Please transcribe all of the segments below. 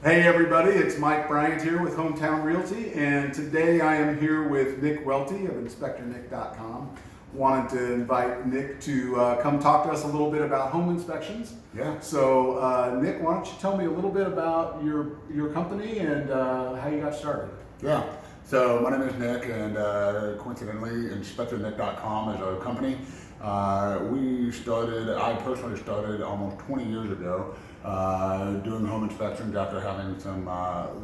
Hey everybody, it's Mike Bryant here with Hometown Realty, and today I am here with Nick Welty of InspectorNick.com. Wanted to invite Nick to come talk to us a little bit about home inspections. Yeah. So Nick, why don't you tell me a little bit about your company and how you got started? Yeah. So my name is Nick, and coincidentally, InspectorNick.com is our company. I personally started almost 20 years ago doing home inspections after having some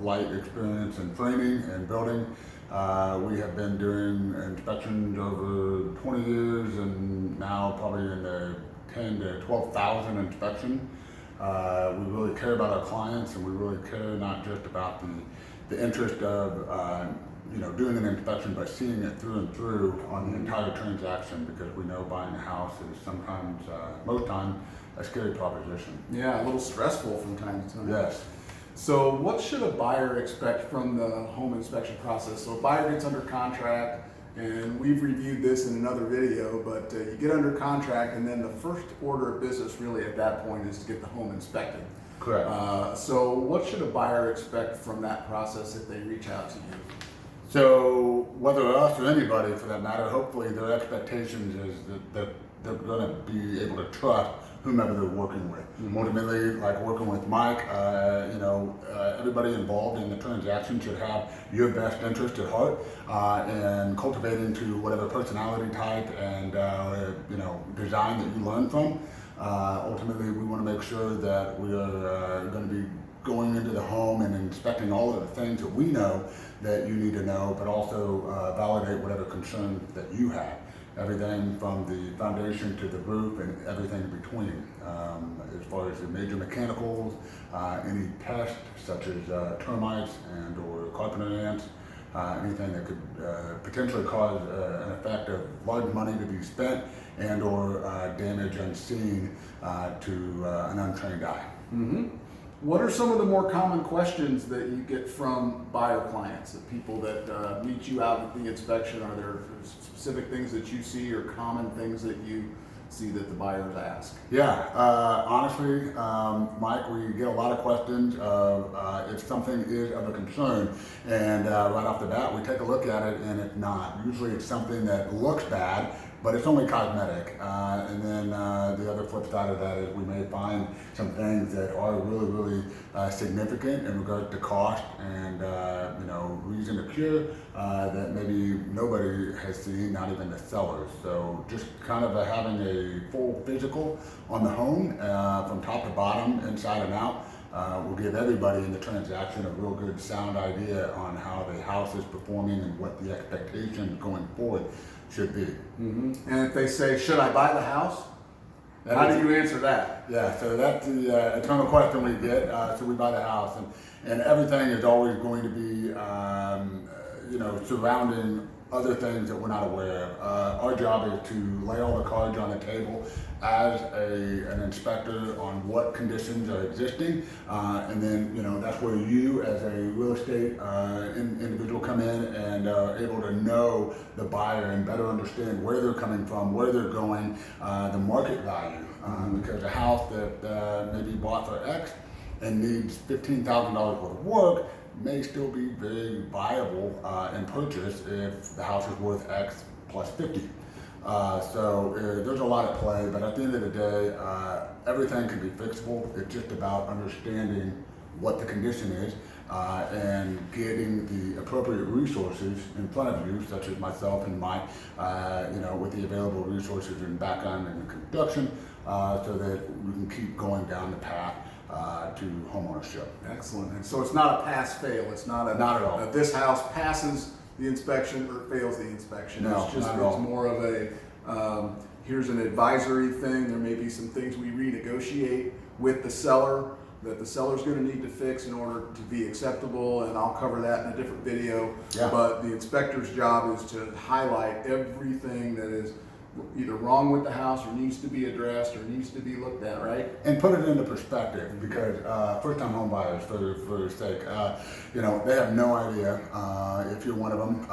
light experience in framing and building. We have been doing inspections over 20 years and now probably in the 10 to 12,000 inspections. We really care about our clients, and we really care not just about the interest of doing an inspection, but seeing it through and through on the entire transaction, because we know buying a house is sometimes, most times, a scary proposition. Yeah, a little stressful from time to time. Yes. So what should a buyer expect from the home inspection process? So a buyer gets under contract, and we've reviewed this in another video, but you get under contract, and then the first order of business really at that point is to get the home inspected. Correct. So what should a buyer expect from that process if they reach out to you? So whether us or anybody for that matter, hopefully their expectations is that they're going to be able to trust whomever they're working with. Mm-hmm. Ultimately, like working with Mike, everybody involved in the transaction should have your best interest at heart, and cultivating to whatever personality type and design that you learn from. Ultimately, we want to make sure that we are going to be going into the home and inspecting all of the things that we know that you need to know, but also validate whatever concerns that you have. Everything from the foundation to the roof and everything in between. As far as the major mechanicals, any pests such as termites and or carpenter ants, anything that could potentially cause an effect of large money to be spent and or damage unseen to an untrained eye. Mm-hmm. What are some of the more common questions that you get from buyer clients, the people that meet you out at the inspection? Are there specific things that you see or common things that you see that the buyers ask? Yeah, honestly, Mike, we get a lot of questions of if something is of a concern, and right off the bat, we take a look at it, and it's not. Usually it's something that looks bad, but it's only cosmetic. And then the other flip side of that is we may find some things that are really, really significant in regard to cost and reason to cure that maybe nobody has seen, not even the sellers. So just kind of having a full physical on the home from top to bottom, inside and out, will give everybody in the transaction a real good sound idea on how the house is performing and what the expectations going forward should be. Mm-hmm. And if they say, should I buy the house? How do you answer that? Yeah, so that's the eternal question we get. So we buy the house, and everything is always going to be, surrounding other things that we're not aware of. Our job is to lay all the cards on the table as an inspector on what conditions are existing, and then that's where you as a real estate individual come in and are able to know the buyer and better understand where they're coming from, where they're going, the market value, because a house that may be bought for X and needs $15,000 worth of work may still be very viable in purchase if the house is worth X plus 50. So there's a lot at play, but at the end of the day, everything can be fixable. It's just about understanding what the condition is and getting the appropriate resources in front of you, such as myself and Mike, with the available resources and background in construction, so that we can keep going down the path to homeownership. Excellent. And so it's not a pass-fail. It's not Not at all. This house passes the inspection or fails the inspection. No, it's just not at all. more of a here's an advisory thing. There may be some things we renegotiate with the seller that the seller's going to need to fix in order to be acceptable, and I'll cover that in a different video. Yeah. But the inspector's job is to highlight everything that is either wrong with the house or needs to be addressed or needs to be looked at, right? And put it into perspective, because first-time home buyers, for your sake, they have no idea if you're one of them.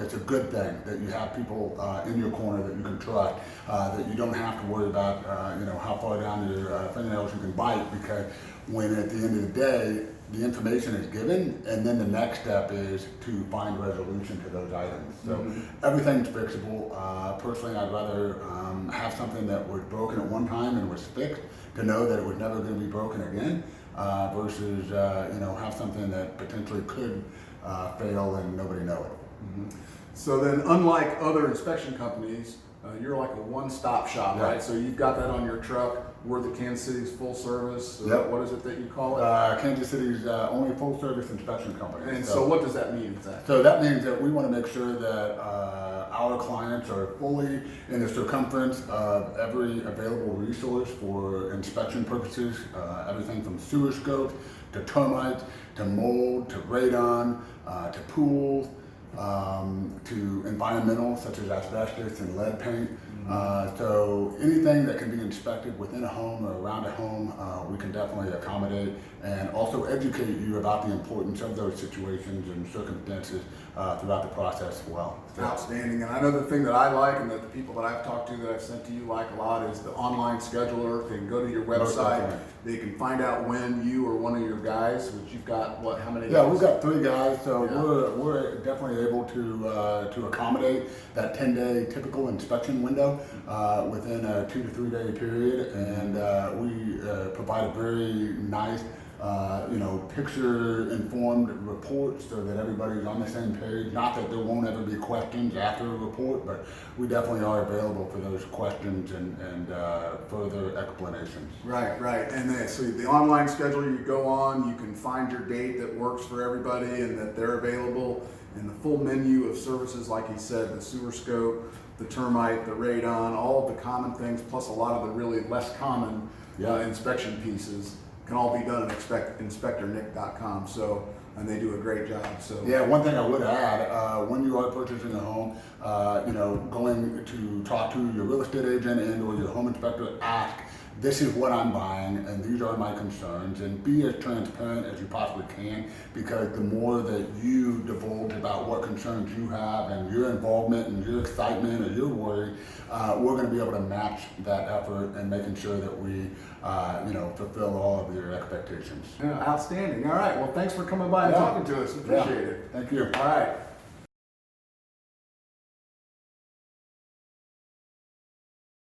It's a good thing that you have people in your corner that you can trust, that you don't have to worry about, how far down your fingernails you can bite, because when at the end of the day, the information is given, and then the next step is to find resolution to those items. So everything's fixable. Personally, I'd rather have something that was broken at one time and was fixed to know that it was never going to be broken again, versus have something that potentially could fail and nobody know it. So then, unlike other inspection companies, you're like a one-stop shop, right? So you've got that on your truck. We're the Kansas City's full service. Yep. What is it that you call it? Kansas City's only full service inspection company. And so what does that mean exactly? So that means that we want to make sure that our clients are fully in the circumference of every available resource for inspection purposes, everything from sewer scopes to termites to mold to radon to pools, to environmental such as asbestos and lead paint. So anything that can be inspected within a home or around a home, we can definitely accommodate and also educate you about the importance of those situations and circumstances throughout the process as well. Outstanding. And I know the thing that I like and that the people that I've talked to that I've sent to you like a lot is the online scheduler. They can go to your website. They can find out when you or one of your guys, which you've got, what, how many? Yeah, we've got 3 guys, so we're definitely able to accommodate that 10-day typical inspection window within a 2 to 3 day period, and we provide a very nice picture-informed report so that everybody's on the same page. Not that there won't ever be questions after a report, but we definitely are available for those questions and further explanations. Right. And then, so the online scheduler, you go on, you can find your date that works for everybody and that they're available, and the full menu of services, like he said, the sewer scope, the termite, the radon, all of the common things, plus a lot of the really less common inspection pieces can all be done at inspectornick.com. So, and they do a great job. So yeah, one thing I would add, when you are purchasing a home, going to talk to your real estate agent and or your home inspector, ask, this is what I'm buying and these are my concerns, and be as transparent as you possibly can, because the more that you divulge about what concerns you have and your involvement and your excitement or your worry, we're going to be able to match that effort and making sure that we fulfill all of your expectations. Yeah, outstanding. All right. Well, thanks for coming by and talking to us. Appreciate it. Thank you. All right.